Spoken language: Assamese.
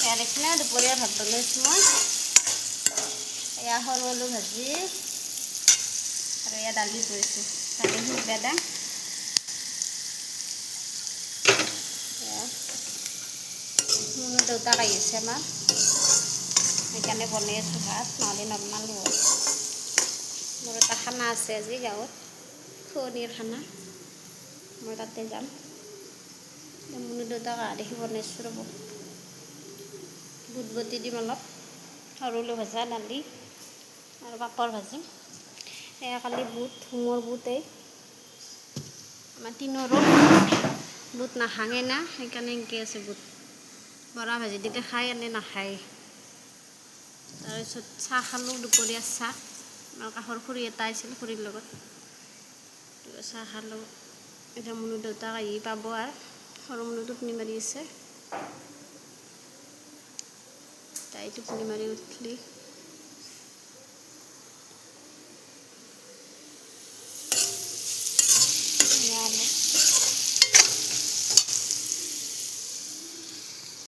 এয়া দেখিলে দুপৰীয়া ভাত বনাইছোঁ মই এয়া সৰু আলু ভাজি আৰু এয়া দালি কৰিছোঁ দালি বেদা মোৰ দেউতাক আহিছে আমাৰ সেইকাৰণে বনাই আছোঁ ভাত নহ'লে নৰ্মাল হ'ব মোৰ এটা খানা আছে আজি গাঁৱত খুৱনিৰ খানা মই তাতে যাম মোৰ দেউতাক অহা দেখি বনাইছোঁ ৰ'ব বুট বটি দিম অলপ সৰু আলু ভাজা দালি আৰু পাপৰ ভাজিম এয়া কালি বুট মোৰ বুট আমাৰ তিনৰো বুট নাখাঙে না সেইকাৰণে এনেকৈ আছে বুট বৰা ভাজি দিলে খাই এনে নাখায় তাৰপিছত চাহ খালোঁ দুপৰীয়া চাহ আমাৰ কাষৰ খুৰী এটা আহিছিল খুৰীৰ লগত চাহ খালোঁ এতিয়া মুনু দেউতাক আহি পাব আৰু সৰু মুনু টোপনি মাৰি আছে তাই টোপনি মাৰি উঠলি